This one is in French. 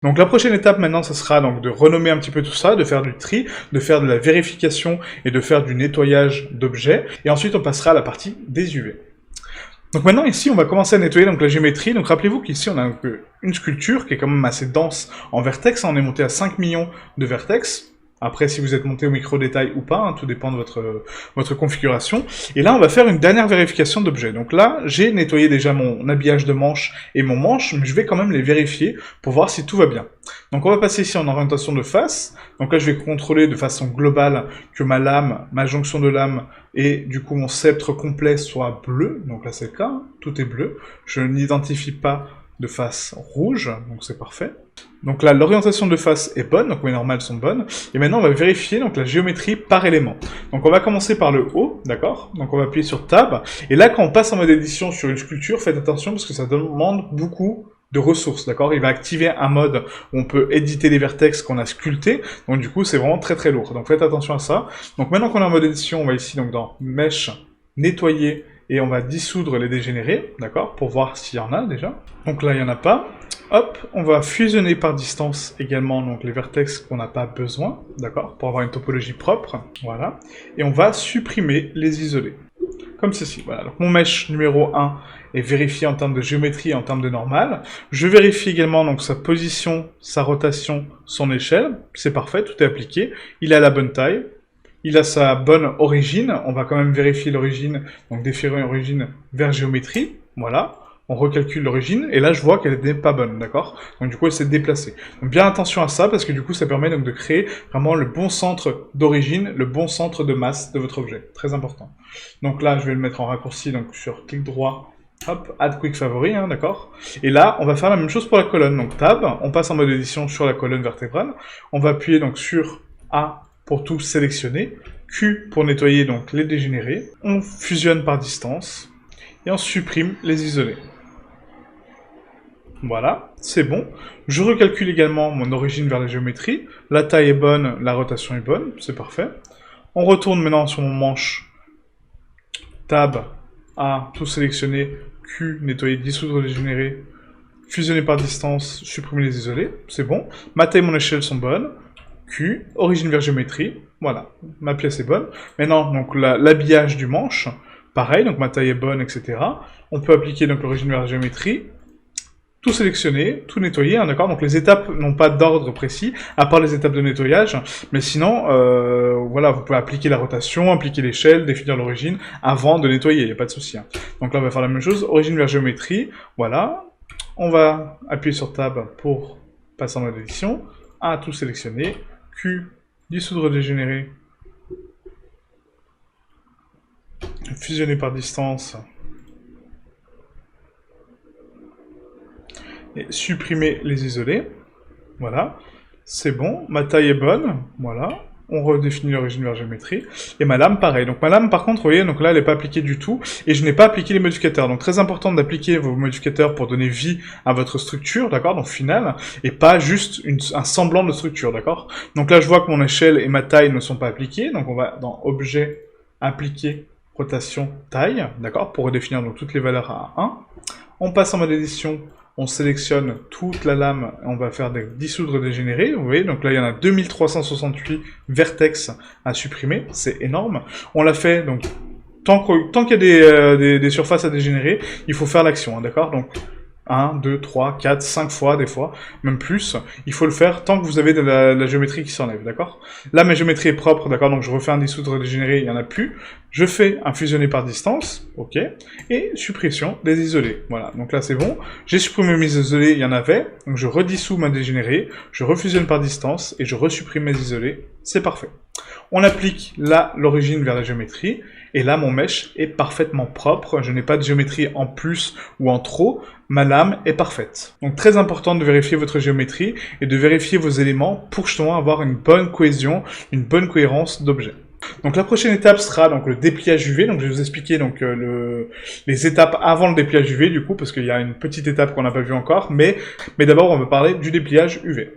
Donc la prochaine étape maintenant, ça sera donc de renommer un petit peu tout ça, de faire du tri, de faire de la vérification et de faire du nettoyage d'objets. Et ensuite, on passera à la partie des UV. Donc maintenant, ici, on va commencer à nettoyer donc, la géométrie. Donc rappelez-vous qu'ici, on a une sculpture qui est quand même assez dense en vertex. On est monté à 5 millions de vertex. Après, si vous êtes monté au micro-détail ou pas, hein, tout dépend de votre configuration. Et là, on va faire une dernière vérification d'objets. Donc là, j'ai nettoyé déjà mon habillage de manche et mon manche, mais je vais quand même les vérifier pour voir si tout va bien. Donc on va passer ici en orientation de face. Donc là, je vais contrôler de façon globale que ma lame, ma jonction de lame et du coup mon sceptre complet soit bleu. Donc là, c'est le cas, hein, tout est bleu. Je n'identifie pas de face rouge, donc c'est parfait. Donc là, l'orientation de face est bonne, donc mes normales sont bonnes. Et maintenant, on va vérifier donc la géométrie par élément. Donc on va commencer par le haut, d'accord? Donc on va appuyer sur Tab. Et là, quand on passe en mode édition sur une sculpture, faites attention parce que ça demande beaucoup de ressources, d'accord? Il va activer un mode où on peut éditer les vertex qu'on a sculptés. Donc du coup, c'est vraiment très très lourd. Donc faites attention à ça. Donc maintenant qu'on est en mode édition, on va ici donc dans Mesh, nettoyer, et on va dissoudre les dégénérés, d'accord? Pour voir s'il y en a déjà. Donc là, il n'y en a pas. Hop, on va fusionner par distance également donc les vertex qu'on n'a pas besoin, d'accord, pour avoir une topologie propre, voilà. Et on va supprimer les isolés, comme ceci, voilà. Donc mon mesh numéro 1 est vérifié en termes de géométrie et en termes de normal. Je vérifie également donc sa position, sa rotation, son échelle, c'est parfait, tout est appliqué. Il a la bonne taille, il a sa bonne origine, on va quand même vérifier l'origine, donc déférer origine vers géométrie, voilà. On recalcule l'origine, et là je vois qu'elle n'est pas bonne, d'accord? Donc du coup elle s'est déplacée. Donc bien attention à ça, parce que du coup ça permet donc de créer vraiment le bon centre d'origine, le bon centre de masse de votre objet. Très important. Donc là je vais le mettre en raccourci, donc sur clic droit, hop, Add Quick Favori, hein, d'accord? Et là on va faire la même chose pour la colonne. Donc Tab, on passe en mode édition sur la colonne vertébrale. On va appuyer donc sur A pour tout sélectionner, Q pour nettoyer donc les dégénérés. On fusionne par distance, et on supprime les isolés. Voilà, c'est bon. Je recalcule également mon origine vers la géométrie. La taille est bonne, la rotation est bonne, c'est parfait. On retourne maintenant sur mon manche. Tab, A, tout sélectionner. Q, nettoyer, dissoudre, dégénérer. Fusionner par distance, supprimer les isolés, c'est bon. Ma taille et mon échelle sont bonnes. Q, origine vers géométrie. Voilà, ma pièce est bonne. Maintenant, donc l'habillage du manche, pareil, donc ma taille est bonne, etc. On peut appliquer donc l'origine vers la géométrie. Tout sélectionner, tout nettoyer, hein, d'accord? Donc les étapes n'ont pas d'ordre précis, à part les étapes de nettoyage, mais sinon, voilà, vous pouvez appliquer la rotation, appliquer l'échelle, définir l'origine, avant de nettoyer, il n'y a pas de souci. Hein. Donc là, on va faire la même chose, origine vers géométrie, voilà. On va appuyer sur Tab pour passer en mode édition, A, tout sélectionner, Q, dissoudre, dégénérer, fusionner par distance, et supprimer les isolés, voilà, c'est bon, ma taille est bonne, voilà, on redéfinit l'origine vers géométrie, et ma lame pareil, donc ma lame par contre, vous voyez, donc là elle n'est pas appliquée du tout, et je n'ai pas appliqué les modificateurs, donc très important d'appliquer vos modificateurs pour donner vie à votre structure, d'accord, donc finale, et pas juste un semblant de structure, d'accord. Donc là je vois que mon échelle et ma taille ne sont pas appliquées, donc on va dans Objet, Appliquer, Rotation, Taille, d'accord, pour redéfinir donc toutes les valeurs à 1, on passe en mode édition, on sélectionne toute la lame, on va faire des dissoudre dégénérés, vous voyez, donc là il y en a 2368 vertex à supprimer, c'est énorme. On l'a fait, donc, tant qu'il y a des surfaces à dégénérer, il faut faire l'action, hein, d'accord? Donc, 1, 2, 3, 4, 5 fois, des fois, même plus. Il faut le faire tant que vous avez de la géométrie qui s'enlève, d'accord? Là, ma géométrie est propre, d'accord? Donc je refais un dissoudre dégénéré, il n'y en a plus. Je fais un fusionner par distance, ok? Et suppression des isolés. Voilà, donc là c'est bon. J'ai supprimé mes isolés, il y en avait. Donc je redissous ma dégénérée, je refusionne par distance, et je resupprime mes isolés. C'est parfait. On applique là l'origine vers la géométrie, et là mon mesh est parfaitement propre, je n'ai pas de géométrie en plus ou en trop, ma lame est parfaite. Donc très important de vérifier votre géométrie et de vérifier vos éléments pour justement avoir une bonne cohésion, une bonne cohérence d'objets. Donc la prochaine étape sera donc le dépliage UV, donc je vais vous expliquer donc les étapes avant le dépliage UV du coup, parce qu'il y a une petite étape qu'on n'a pas vue encore, mais d'abord on va parler du dépliage UV.